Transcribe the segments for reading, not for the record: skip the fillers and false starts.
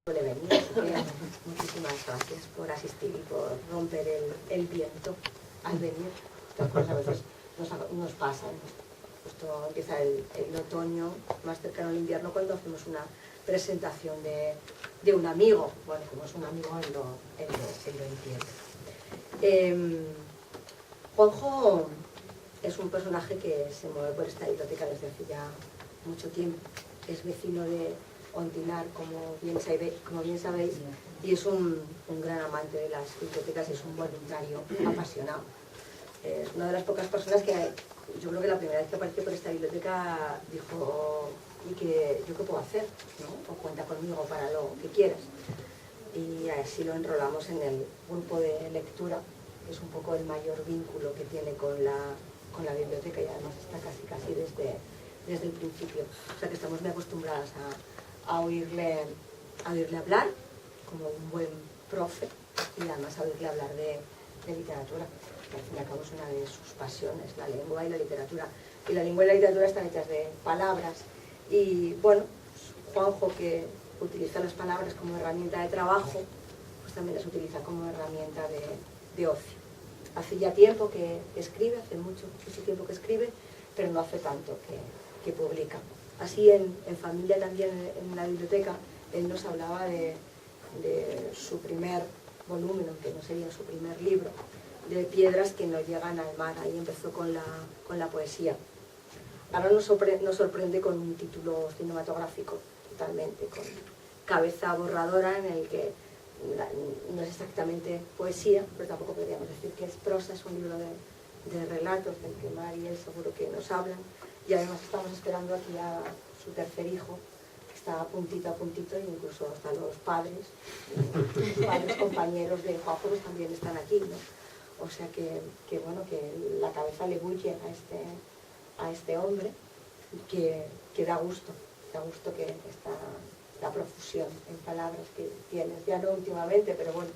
suele venir, así que muchísimas gracias por asistir y por romper el viento al venir. Estas cosas a veces nos pasan. Justo empieza el otoño, más cercano al invierno, cuando hacemos una presentación de un amigo. Bueno, como es un amigo, él lo entiende. Juanjo es un personaje que se mueve por esta biblioteca desde hace ya mucho tiempo. Es vecino de Ontinar, como bien sabéis, y es un gran amante de las bibliotecas y es un voluntario apasionado. Es una de las pocas personas que yo creo que la primera vez que apareció por esta biblioteca dijo: ¿y yo qué puedo hacer? ¿No? O cuenta conmigo para lo que quieras. Y así lo enrolamos en el grupo de lectura, que es un poco el mayor vínculo que tiene con la biblioteca, y además está casi desde el principio. O sea que estamos muy acostumbradas a oírle hablar como un buen profe, y además a oírle hablar de literatura, que al fin y al cabo es una de sus pasiones, la lengua y la literatura. Y la lengua y la literatura están hechas de palabras, y bueno, Juanjo, que utiliza las palabras como herramienta de trabajo, pues también las utiliza como herramienta de ocio. Hace ya tiempo que escribe, hace mucho tiempo que escribe, pero no hace tanto que publica. Así en familia también, en la biblioteca, él nos hablaba de su primer volumen, aunque no sería su primer libro, de Piedras que no llegan al mar. Ahí empezó con la poesía. Ahora nos sorprende con un título cinematográfico, totalmente, con Cabeza borradora, en el que no es exactamente poesía, pero tampoco podríamos decir que es prosa. Es un libro de relatos del que Mar y él seguro que nos hablan. Y además estamos esperando aquí a su tercer hijo, que está a puntito, e incluso hasta los padres compañeros de Juanjo, pues también están aquí, ¿no? O sea que bueno, que la cabeza le bulle a este hombre, que da gusto que esta profusión en palabras que tienes, ya no últimamente, pero bueno,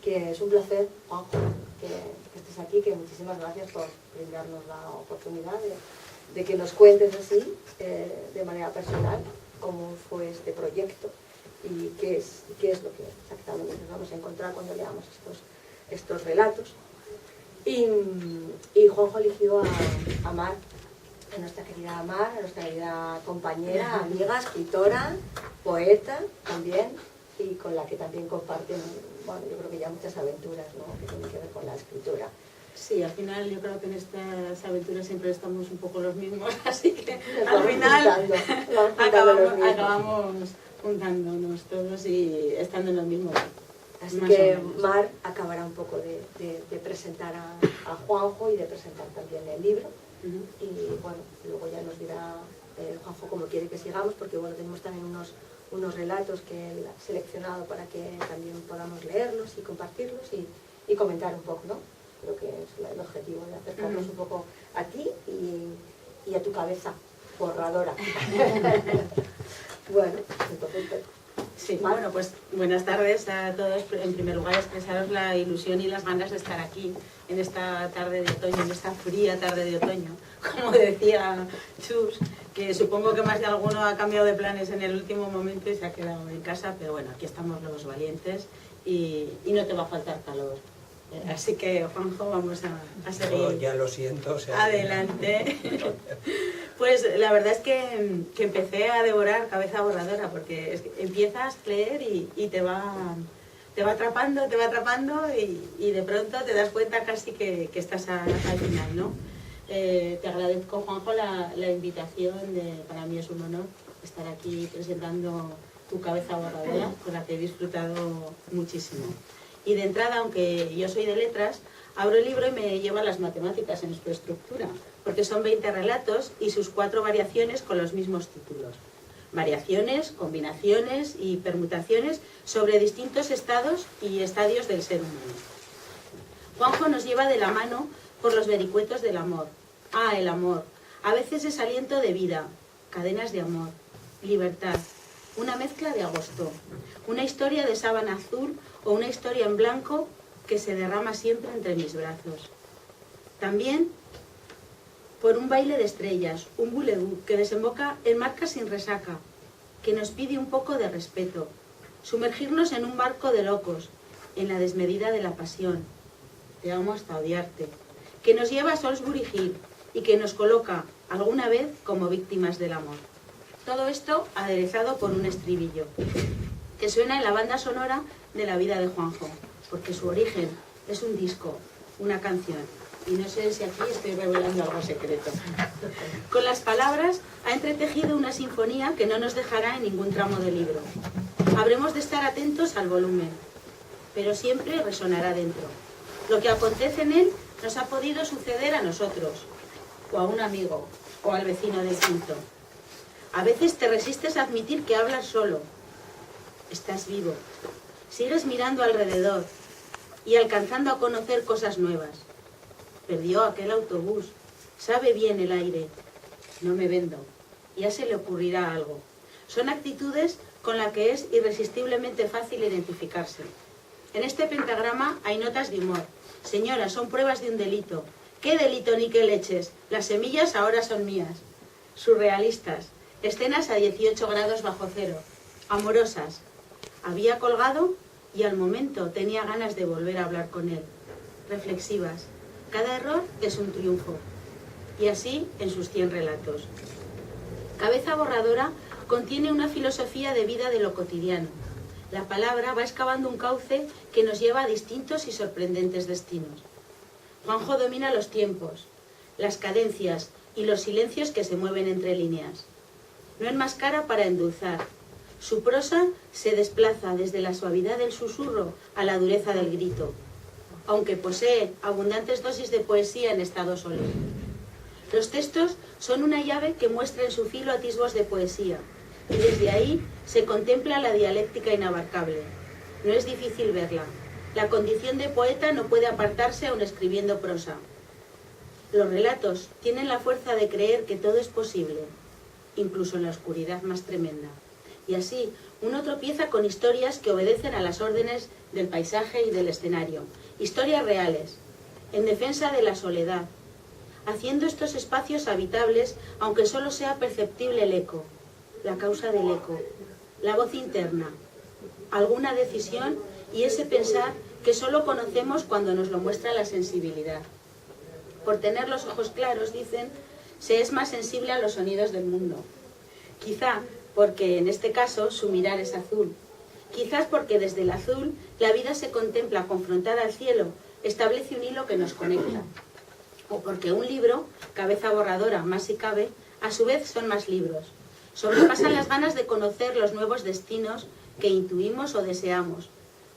que es un placer, Juanjo, que estés aquí, que muchísimas gracias por brindarnos la oportunidad de que nos cuentes así, de manera personal, cómo fue este proyecto y qué es lo que exactamente nos vamos a encontrar cuando leamos estos relatos. Y Juanjo eligió a Mar, a nuestra querida Mar, a nuestra querida compañera, amiga, escritora, poeta también, y con la que también comparten, bueno, yo creo que ya muchas aventuras, ¿no?, que tienen que ver con la escritura. Sí, al final yo creo que en estas aventuras siempre estamos un poco los mismos, así que al final acabamos juntándonos todos y estando en lo mismo. Así que Mar acabará un poco de presentar a Juanjo y de presentar también el libro. Y bueno, luego ya nos dirá Juanjo cómo quiere que sigamos, porque bueno, tenemos también unos relatos que él ha seleccionado para que también podamos leerlos y compartirlos y comentar un poco, ¿no? Creo que es el objetivo, de acercarnos un poco a ti y a tu cabeza borradora. Bueno, entonces... Sí, bueno, pues buenas tardes a todos. En primer lugar, expresaros la ilusión y las ganas de estar aquí en esta tarde de otoño, en esta fría tarde de otoño. Como decía Chus, que supongo que más de alguno ha cambiado de planes en el último momento y se ha quedado en casa, pero bueno, aquí estamos los valientes y no te va a faltar calor. Así que, Juanjo, vamos a seguir. Oh, ya lo siento. O sea, adelante. Pues la verdad es que empecé a devorar Cabeza borradora, porque es que empiezas a leer y te va atrapando y de pronto te das cuenta casi que estás al final, ¿no? Te agradezco, Juanjo, la invitación. Para mí es un honor estar aquí presentando tu Cabeza borradora, con la que he disfrutado muchísimo. Y de entrada, aunque yo soy de letras, abro el libro y me lleva a las matemáticas en su estructura, porque son 20 relatos y sus 4 variaciones con los mismos títulos. Variaciones, combinaciones y permutaciones sobre distintos estados y estadios del ser humano. Juanjo nos lleva de la mano por los vericuetos del amor. Ah, el amor. A veces es aliento de vida, cadenas de amor, libertad, una mezcla de agosto, una historia de sábana azul o una historia en blanco que se derrama siempre entre mis brazos. También por un baile de estrellas, un voulez-vous que desemboca en marcas sin resaca, que nos pide un poco de respeto, sumergirnos en un barco de locos, en la desmedida de la pasión, te amo hasta odiarte, que nos lleva a Salisbury Hill y que nos coloca alguna vez como víctimas del amor. Todo esto aderezado por un estribillo, que suena en la banda sonora de la vida de Juanjo, porque su origen es un disco, una canción. Y no sé si aquí estoy revelando algo secreto. Con las palabras ha entretejido una sinfonía que no nos dejará en ningún tramo del libro. Habremos de estar atentos al volumen, pero siempre resonará dentro. Lo que acontece en él nos ha podido suceder a nosotros, o a un amigo, o al vecino del quinto. A veces te resistes a admitir que hablas solo. Estás vivo. Sigues mirando alrededor y alcanzando a conocer cosas nuevas. Perdió aquel autobús. Sabe bien el aire. No me vendo. Ya se le ocurrirá algo. Son actitudes con las que es irresistiblemente fácil identificarse. En este pentagrama hay notas de humor. Señora, son pruebas de un delito. ¿Qué delito ni qué leches? Las semillas ahora son mías. Surrealistas. Escenas a 18 grados bajo cero. Amorosas. Había colgado y al momento tenía ganas de volver a hablar con él. Reflexivas. Cada error es un triunfo. Y así en sus 100 relatos. Cabeza borradora contiene una filosofía de vida de lo cotidiano. La palabra va excavando un cauce que nos lleva a distintos y sorprendentes destinos. Juanjo domina los tiempos, las cadencias y los silencios que se mueven entre líneas. No enmascara para endulzar. Su prosa se desplaza desde la suavidad del susurro a la dureza del grito, aunque posee abundantes dosis de poesía en estado sólido. Los textos son una llave que muestra en su filo atisbos de poesía, y desde ahí se contempla la dialéctica inabarcable. No es difícil verla. La condición de poeta no puede apartarse aun escribiendo prosa. Los relatos tienen la fuerza de creer que todo es posible, incluso en la oscuridad más tremenda. Y así, uno tropieza con historias que obedecen a las órdenes del paisaje y del escenario. Historias reales, en defensa de la soledad, haciendo estos espacios habitables, aunque solo sea perceptible el eco, la causa del eco, la voz interna, alguna decisión y ese pensar que solo conocemos cuando nos lo muestra la sensibilidad. Por tener los ojos claros, dicen, se es más sensible a los sonidos del mundo. Quizá porque en este caso su mirar es azul. Quizás porque desde el azul la vida se contempla confrontada al cielo, establece un hilo que nos conecta. O porque un libro, cabeza borradora más si cabe, a su vez son más libros. Sobrepasan las ganas de conocer los nuevos destinos que intuimos o deseamos,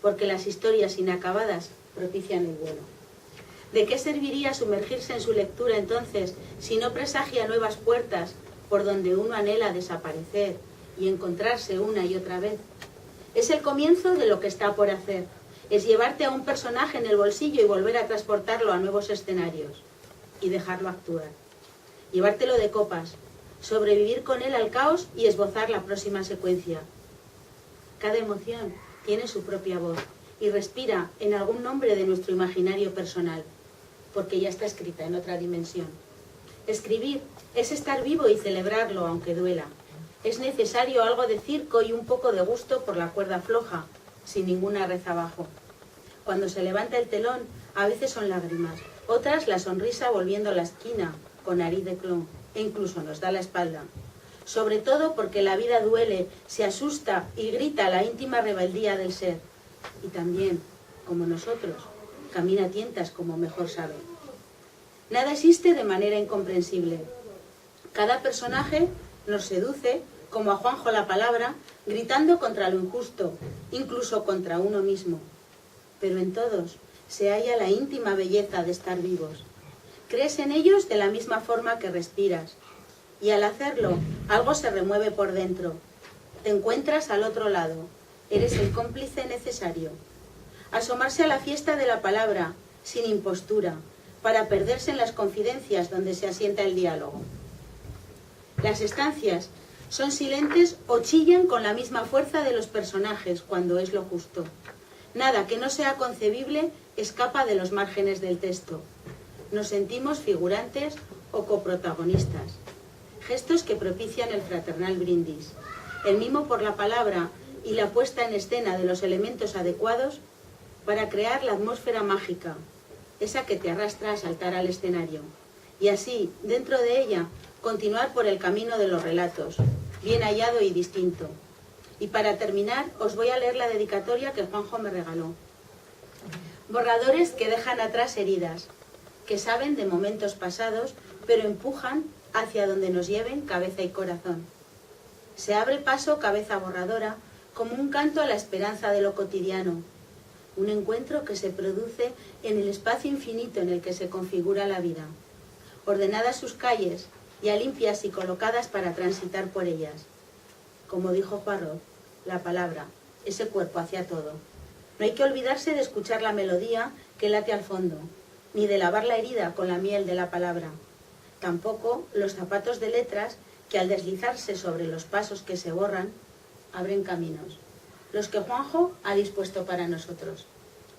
porque las historias inacabadas propician el vuelo. ¿De qué serviría sumergirse en su lectura entonces si no presagia nuevas puertas por donde uno anhela desaparecer y encontrarse una y otra vez? Es el comienzo de lo que está por hacer. Es llevarte a un personaje en el bolsillo y volver a transportarlo a nuevos escenarios y dejarlo actuar. Llevártelo de copas, sobrevivir con él al caos y esbozar la próxima secuencia. Cada emoción tiene su propia voz y respira en algún nombre de nuestro imaginario personal, porque ya está escrita en otra dimensión. Escribir es estar vivo y celebrarlo aunque duela. Es necesario algo de circo y un poco de gusto por la cuerda floja, sin ninguna red abajo. Cuando se levanta el telón, a veces son lágrimas, otras la sonrisa volviendo la esquina, con nariz de clon, e incluso nos da la espalda. Sobre todo porque la vida duele, se asusta y grita la íntima rebeldía del ser. Y también, como nosotros, camina a tientas como mejor sabe. Nada existe de manera incomprensible. Cada personaje nos seduce, como a Juanjo la palabra, gritando contra lo injusto, incluso contra uno mismo. Pero en todos se halla la íntima belleza de estar vivos. Crees en ellos de la misma forma que respiras, y al hacerlo, algo se remueve por dentro. Te encuentras al otro lado, eres el cómplice necesario. Asomarse a la fiesta de la palabra, sin impostura, para perderse en las confidencias donde se asienta el diálogo. Las estancias son silentes o chillan con la misma fuerza de los personajes cuando es lo justo. Nada que no sea concebible escapa de los márgenes del texto. Nos sentimos figurantes o coprotagonistas. Gestos que propician el fraternal brindis, el mimo por la palabra y la puesta en escena de los elementos adecuados para crear la atmósfera mágica, esa que te arrastra a saltar al escenario, y así, dentro de ella, continuar por el camino de los relatos, bien hallado y distinto. Y para terminar, os voy a leer la dedicatoria que Juanjo me regaló. Borradores que dejan atrás heridas, que saben de momentos pasados, pero empujan hacia donde nos lleven cabeza y corazón. Se abre paso cabeza borradora, como un canto a la esperanza de lo cotidiano, un encuentro que se produce en el espacio infinito en el que se configura la vida, ordenadas sus calles, ya limpias y colocadas para transitar por ellas. Como dijo Poirot, la palabra, ese cuerpo hacia todo. No hay que olvidarse de escuchar la melodía que late al fondo, ni de lavar la herida con la miel de la palabra. Tampoco los zapatos de letras que al deslizarse sobre los pasos que se borran, abren caminos, los que Juanjo ha dispuesto para nosotros.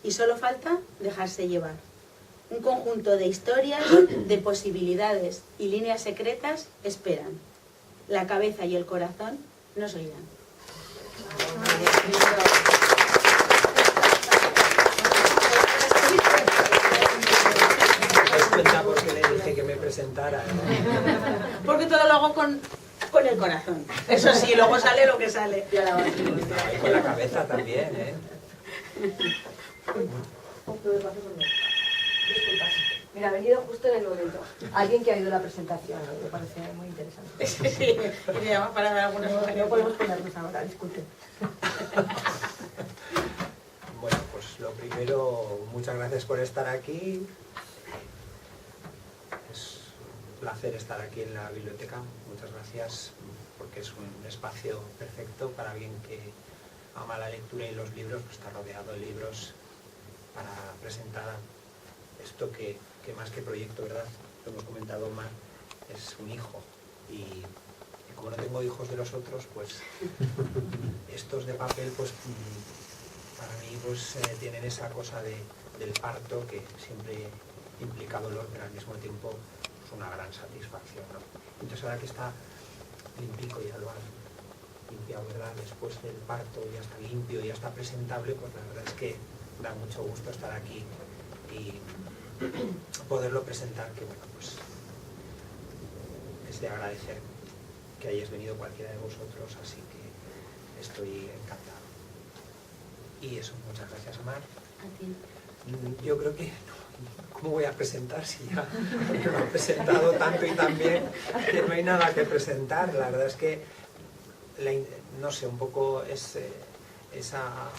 Y solo falta dejarse llevar. Un conjunto de historias, de posibilidades y líneas secretas esperan. La cabeza y el corazón nos oirán. ¿Por qué le dije que me presentara? Porque todo lo hago con el corazón. Eso sí, luego sale lo que sale. Y con la cabeza también, ¿eh? Disculpas. Mira, ha venido justo en el momento. Alguien que ha oído la presentación, me parece muy interesante. Sí, y me llama para ver algunas cosas. No podemos ponernos ahora, disculpen. Bueno, pues lo primero, muchas gracias por estar aquí. Es un placer estar aquí en la biblioteca. Muchas gracias porque es un espacio perfecto para alguien que ama la lectura y los libros, pues está rodeado de libros para presentar esto que más que proyecto, ¿verdad? Lo hemos comentado más, es un hijo. Y como no tengo hijos de los otros, pues estos de papel, pues para mí pues tienen esa cosa del parto que siempre implica dolor, pero al mismo tiempo es una gran satisfacción, ¿no? Entonces ahora que está limpico, ya lo han limpiado, ¿verdad? Después del parto ya está limpio, ya está presentable, pues la verdad es que da mucho gusto estar aquí y poderlo presentar, que bueno, pues es de agradecer que hayáis venido cualquiera de vosotros, así que estoy encantado. Y eso, muchas gracias, Mar. A ti. Yo creo que ¿cómo voy a presentar si ya me lo han presentado tanto y tan bien que no hay nada que presentar? La verdad es que, no sé, un poco es esa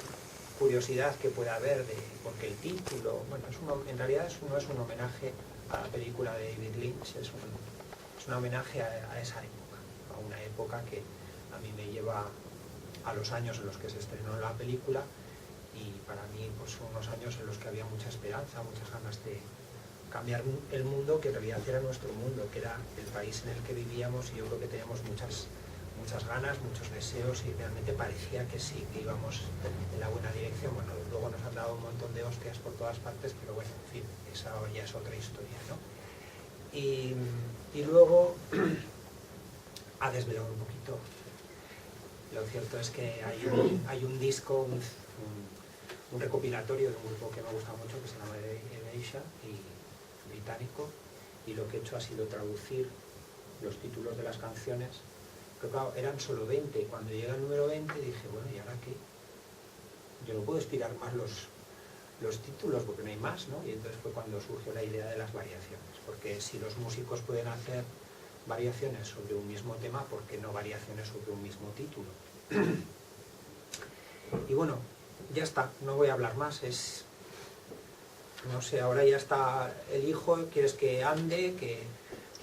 curiosidad que puede haber, porque el título, bueno, en realidad no es un homenaje a la película de David Lynch, es un homenaje a esa época, a una época que a mí me lleva a los años en los que se estrenó la película, y para mí pues son unos años en los que había mucha esperanza, muchas ganas de cambiar el mundo, que en realidad era nuestro mundo, que era el país en el que vivíamos, y yo creo que teníamos muchas ganas, muchos deseos, y realmente parecía que sí, que íbamos en la buena dirección. Bueno, luego nos han dado un montón de hostias por todas partes, pero bueno, en fin, esa ya es otra historia, ¿no? Y luego ha desvelado un poquito. Lo cierto es que hay un disco, un recopilatorio de un grupo que me gusta mucho, que se llama Eneisha, y británico, y lo que he hecho ha sido traducir los títulos de las canciones, pero claro, eran solo 20, cuando llega el número 20 dije, bueno, ¿y ahora qué? Yo no puedo estirar más los títulos porque no hay más, ¿no? Y entonces fue cuando surgió la idea de las variaciones, porque si los músicos pueden hacer variaciones sobre un mismo tema, ¿por qué no variaciones sobre un mismo título? Y bueno, ya está, no voy a hablar más, no sé, ahora ya está el hijo, quieres que ande, que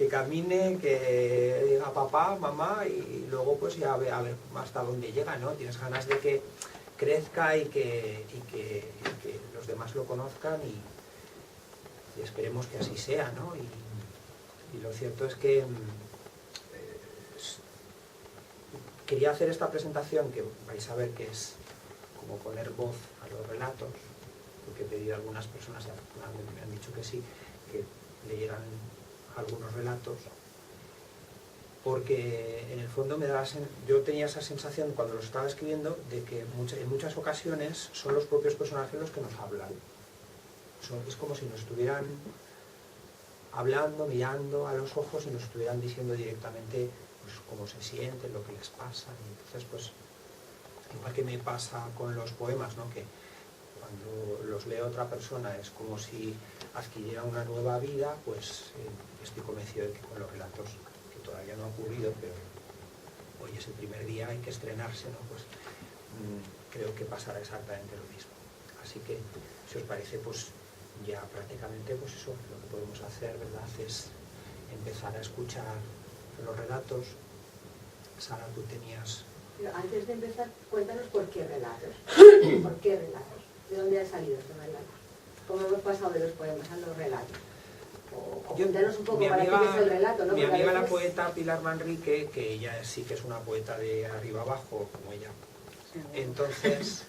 camine, que diga papá, mamá, y luego pues ya a ver hasta dónde llega, ¿no? Tienes ganas de que crezca y que los demás lo conozcan, y esperemos que así sea, ¿no? Y lo cierto es que quería hacer esta presentación, que vais a ver que es como poner voz a los relatos, porque he pedido a algunas personas, y me han dicho que sí, que leyeran algunos relatos, porque en el fondo yo tenía esa sensación cuando lo estaba escribiendo de que en muchas ocasiones son los propios personajes los que nos hablan. Es como si nos estuvieran hablando, mirando a los ojos y nos estuvieran diciendo directamente pues, cómo se sienten, lo que les pasa. Y entonces, pues, igual que me pasa con los poemas, ¿no? Que cuando los lee otra persona es como si adquiriera una nueva vida, pues estoy convencido de que con los relatos, que todavía no ha ocurrido, pero hoy es el primer día, hay que estrenarse, ¿no? Pues creo que pasará exactamente lo mismo. Así que, si os parece, pues ya prácticamente, pues eso, lo que podemos hacer, ¿verdad?, es empezar a escuchar los relatos. Sara, tú tenías... Pero antes de empezar, cuéntanos por qué relatos. ¿Por qué relatos? ¿De dónde han salido estos relatos? ¿Cómo hemos pasado de los poemas a los relatos? O cuéntanos un poco para qué es el relato, ¿no? Mi amiga la poeta Pilar Manrique, que ella sí que es una poeta de arriba abajo, como ella. Entonces,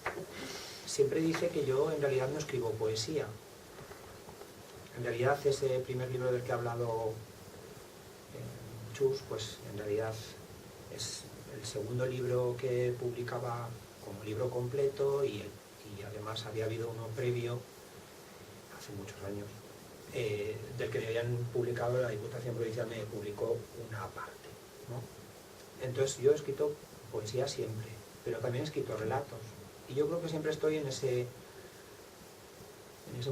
siempre dice que yo en realidad no escribo poesía. En realidad ese primer libro del que ha hablado Chus, pues en realidad es el segundo libro que publicaba como libro completo y además había habido uno previo, hace muchos años, del que me habían publicado, la Diputación Provincial me publicó una parte, ¿no? Entonces yo he escrito poesía siempre, pero también he escrito relatos. Y yo creo que siempre estoy en ese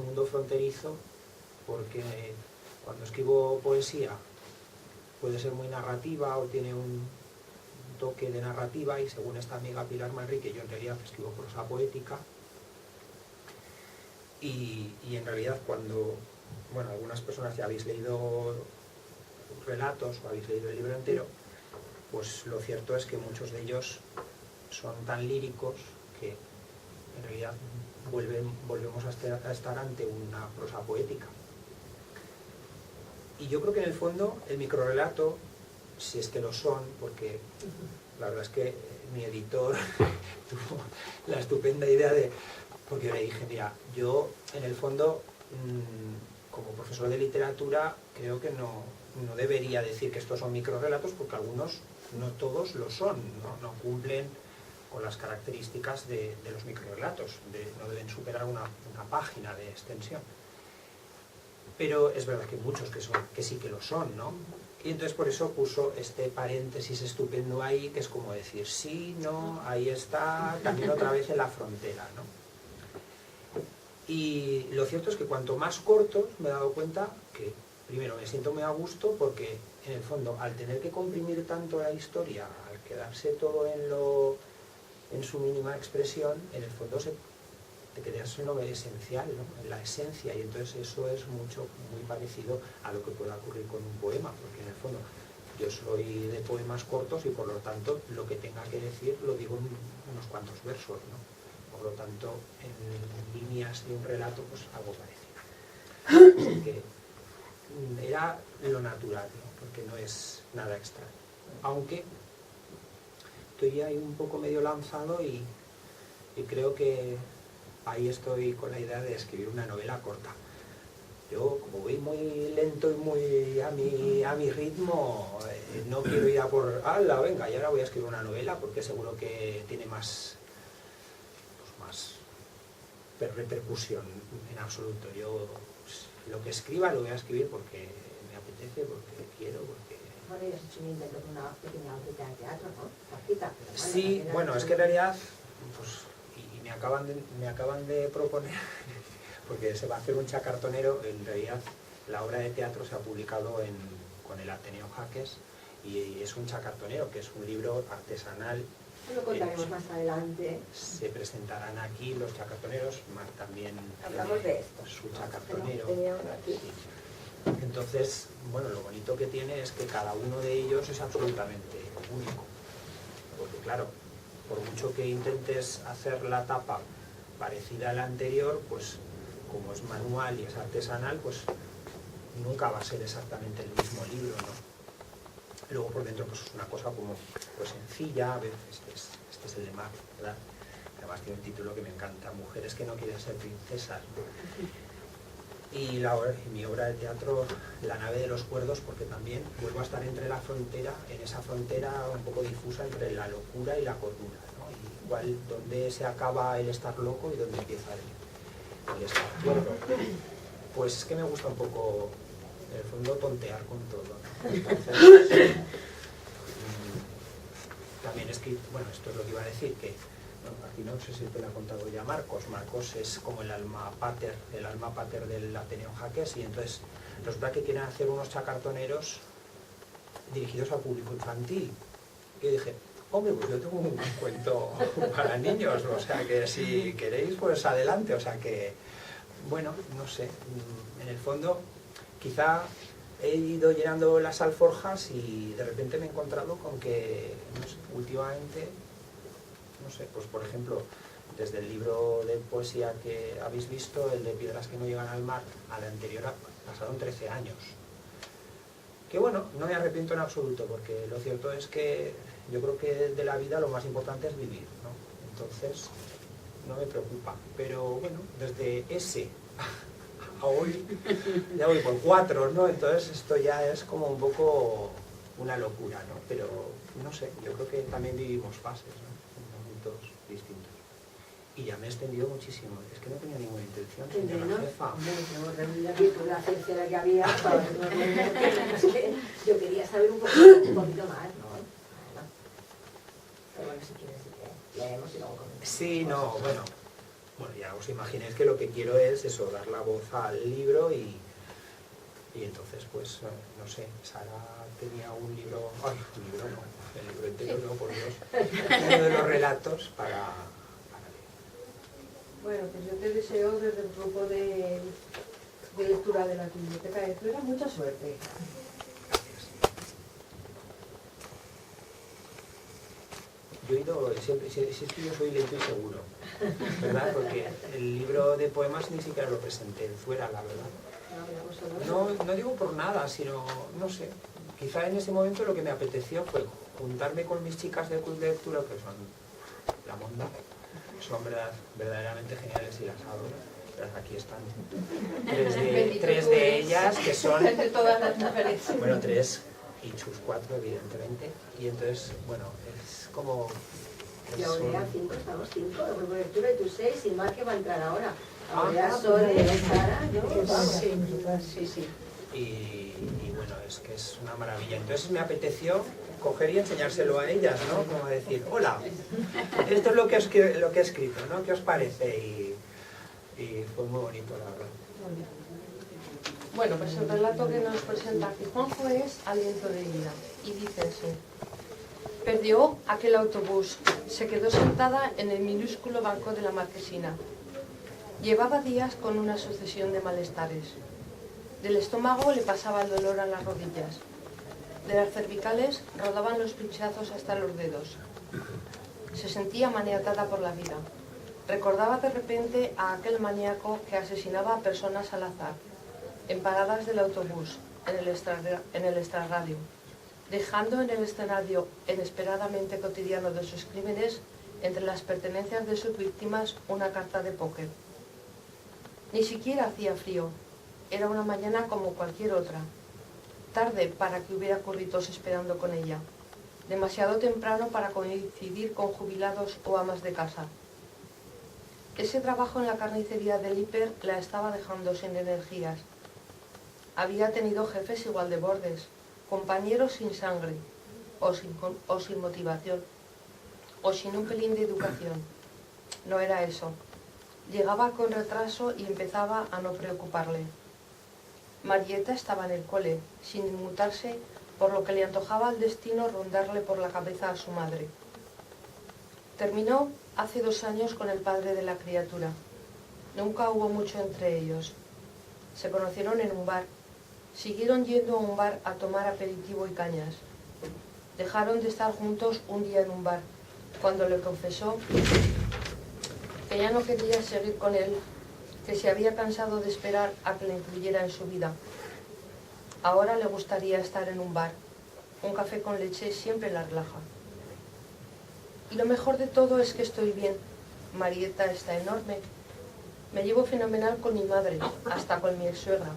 mundo fronterizo, porque cuando escribo poesía puede ser muy narrativa o tiene un toque de narrativa, y según esta amiga Pilar Manrique, yo en realidad escribo prosa poética. Y en realidad cuando, bueno, algunas personas ya habéis leído relatos o habéis leído el libro entero, pues lo cierto es que muchos de ellos son tan líricos que en realidad volvemos a estar ante una prosa poética. Y yo creo que en el fondo el microrrelato, si es que lo son, porque la verdad es que mi editor tuvo la estupenda idea de... Porque yo le dije, mira, yo en el fondo, como profesor de literatura, creo que no debería decir que estos son microrrelatos, porque algunos, no todos lo son, no cumplen con las características de los microrrelatos, no deben superar una página de extensión. Pero es verdad que hay muchos que sí que lo son, ¿no? Y entonces por eso puso este paréntesis estupendo ahí, que es como decir, sí, no, ahí está, también otra vez en la frontera, ¿no? Y lo cierto es que cuanto más cortos me he dado cuenta que, primero, me siento muy a gusto porque, en el fondo, al tener que comprimir tanto la historia, al quedarse todo en su mínima expresión, en el fondo te quedas en lo esencial, ¿no? En la esencia, y entonces eso es muy parecido a lo que pueda ocurrir con un poema, porque en el fondo yo soy de poemas cortos y por lo tanto lo que tenga que decir lo digo en unos cuantos versos, ¿no? Por lo tanto, en líneas de un relato, pues algo parecido. Así que era lo natural, ¿no? Porque no es nada extraño. Aunque estoy ahí un poco medio lanzado y creo que ahí estoy con la idea de escribir una novela corta. Yo, como voy muy lento y muy a mi ritmo, no quiero ir a por, ¡hala, venga! Y ahora voy a escribir una novela porque seguro que tiene más repercusión en absoluto. Yo pues, lo que escriba lo voy a escribir porque me apetece, porque quiero, porque... Bueno, y has hecho un intento de una pequeña obra de teatro, ¿no? Cortita, pero bueno, sí, bueno, es que en realidad, pues, y me acaban de proponer, porque se va a hacer un chacartonero, en realidad la obra de teatro se ha publicado con el Ateneo Jaques, y es un chacartonero, que es un libro artesanal. Lo contaremos más adelante. Se presentarán aquí los chacartoneros, Mar también hablamos de esto. Su chacartonero. Tenía uno aquí. Entonces, bueno, lo bonito que tiene es que cada uno de ellos es absolutamente único. Porque claro, por mucho que intentes hacer la tapa parecida a la anterior, pues como es manual y es artesanal, pues nunca va a ser exactamente el mismo libro, ¿no? Luego por dentro pues es una cosa como pues sencilla, a veces este es el de Mar, ¿verdad? Además tiene un título que me encanta, Mujeres que no quieren ser princesas, ¿no? y mi obra de teatro La nave de los cuerdos, porque también vuelvo a estar entre la frontera, en esa frontera un poco difusa entre la locura y la cordura, ¿no? Y igual donde se acaba el estar loco y donde empieza el estar cuerdo. Pues es que me gusta un poco, en el fondo, tontear con todo, ¿no? Entonces, también bueno, esto es lo que iba a decir, que aquí no sé si te lo ha contado ya Marcos. Marcos es como el alma pater del Ateneo Jaques, y entonces resulta que quieren hacer unos chacartoneros dirigidos al público infantil. Y yo dije, hombre, pues yo tengo un cuento para niños, o sea que si queréis, pues adelante. O sea que, bueno, no sé, en el fondo quizá he ido llenando las alforjas y de repente me he encontrado con que, no sé, últimamente, no sé, pues por ejemplo, desde el libro de poesía que habéis visto, el de Piedras que no llegan al mar, al anterior pasaron 13 años. Que bueno, no me arrepiento en absoluto, porque lo cierto es que yo creo que de la vida lo más importante es vivir, ¿no? Entonces, no me preocupa. Pero bueno, desde ese a hoy, ya voy por 4, ¿no? Entonces esto ya es como un poco una locura, ¿no? Pero no sé, yo creo que también vivimos fases, ¿no? En momentos distintos. Y ya me he extendido muchísimo, es que no tenía ninguna intención, señora jefa. La tercera que había, yo quería saber un poquito más, ¿no? Pero bueno, si quieres, leemos y luego comentamos. Sí, no, bueno, ya os imagináis que lo que quiero es eso, dar la voz al libro y entonces, pues, no sé, Sara tenía un libro, un libro no, el libro entero no, por Dios, uno de los relatos para leer. Bueno, pues yo te deseo desde el grupo de lectura de la Biblioteca de Zuera mucha suerte. Yo he ido, siempre, si es que yo soy lento y seguro, ¿verdad? Porque el libro de poemas ni siquiera lo presenté en Zuera, la verdad. No digo por nada, sino, no sé, quizá en ese momento lo que me apeteció fue juntarme con mis chicas del club de lectura, que son la monda, son verdaderamente geniales y las adoro. Aquí están tres de ellas, que son... Entre todas las mujeres. Bueno, 3 y sus 4, evidentemente. Y entonces, bueno, es como... Y ahora 5, estamos 5, el grupo de lectura, y tú 6, y Mar que va a entrar ahora. Ahora Sole, Sara, yo... Sí. Y bueno, es que es una maravilla. Entonces me apeteció coger y enseñárselo a ellas, ¿no? Como decir, hola, esto es lo que he escrito, ¿no? ¿Qué os parece? Y fue muy bonito, la verdad. Bueno, pues el relato que nos presenta aquí Juanjo es Aliento de vida, y dice así. Perdió aquel autobús, se quedó sentada en el minúsculo banco de la marquesina. Llevaba días con una sucesión de malestares. Del estómago le pasaba el dolor a las rodillas. De las cervicales rodaban los pinchazos hasta los dedos. Se sentía maniatada por la vida. Recordaba de repente a aquel maníaco que asesinaba a personas al azar, en paradas del autobús, en el extrarradio, dejando en el escenario inesperadamente cotidiano de sus crímenes, entre las pertenencias de sus víctimas, una carta de póker. Ni siquiera hacía frío, era una mañana como cualquier otra, tarde para que hubiera curritos esperando con ella, demasiado temprano para coincidir con jubilados o amas de casa. Ese trabajo en la carnicería del hiper la estaba dejando sin energías. Había tenido jefes igual de bordes, compañeros sin sangre, o sin motivación, o sin un pelín de educación. No era eso. Llegaba con retraso y empezaba a no preocuparle. Marieta estaba en el cole, sin inmutarse, por lo que le antojaba al destino rondarle por la cabeza a su madre. Terminó hace 2 años con el padre de la criatura. Nunca hubo mucho entre ellos. Se conocieron en un bar. Siguieron yendo a un bar a tomar aperitivo y cañas. Dejaron de estar juntos un día en un bar, cuando le confesó que ya no quería seguir con él, que se había cansado de esperar a que le incluyera en su vida. Ahora le gustaría estar en un bar. Un café con leche siempre la relaja. Y lo mejor de todo es que estoy bien. Marieta está enorme. Me llevo fenomenal con mi madre, hasta con mi ex-suegra.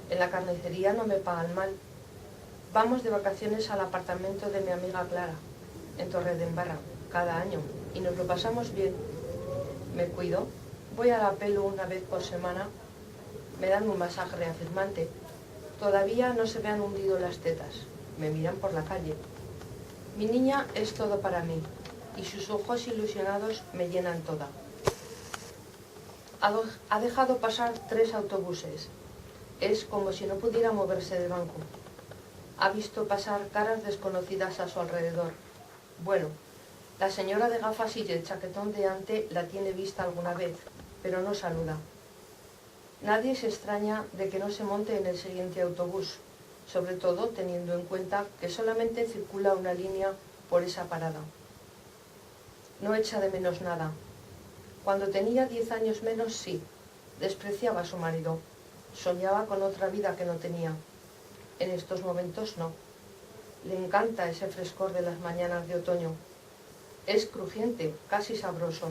En la carnicería no me pagan mal. Vamos de vacaciones al apartamento de mi amiga Clara, en Torredembarra, cada año, y nos lo pasamos bien. Me cuido, voy a la pelo una vez por semana, me dan un masaje reafirmante. Todavía no se me han hundido las tetas, me miran por la calle. Mi niña es todo para mí, y sus ojos ilusionados me llenan toda. Ha dejado pasar 3 autobuses. Es como si no pudiera moverse del banco. Ha visto pasar caras desconocidas a su alrededor. Bueno, la señora de gafas y el chaquetón de ante la tiene vista alguna vez, pero no saluda. Nadie se extraña de que no se monte en el siguiente autobús, sobre todo teniendo en cuenta que solamente circula una línea por esa parada. No echa de menos nada. Cuando tenía 10 años menos, sí, despreciaba a su marido, soñaba con otra vida que no tenía. En estos momentos no. Le encanta ese frescor de las mañanas de otoño. Es crujiente, casi sabroso.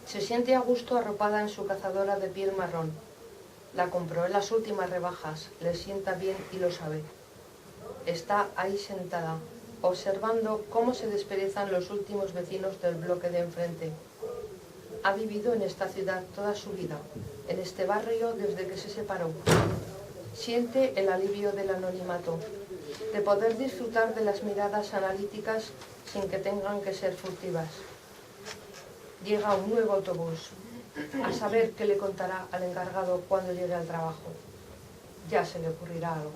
Se siente a gusto arropada en su cazadora de piel marrón. La compró en las últimas rebajas, le sienta bien y lo sabe. Está ahí sentada, observando cómo se desperezan los últimos vecinos del bloque de enfrente. Ha vivido en esta ciudad toda su vida, en este barrio desde que se separó. Siente el alivio del anonimato, de poder disfrutar de las miradas analíticas sin que tengan que ser furtivas. Llega un nuevo autobús, a saber qué le contará al encargado cuando llegue al trabajo. Ya se le ocurrirá algo.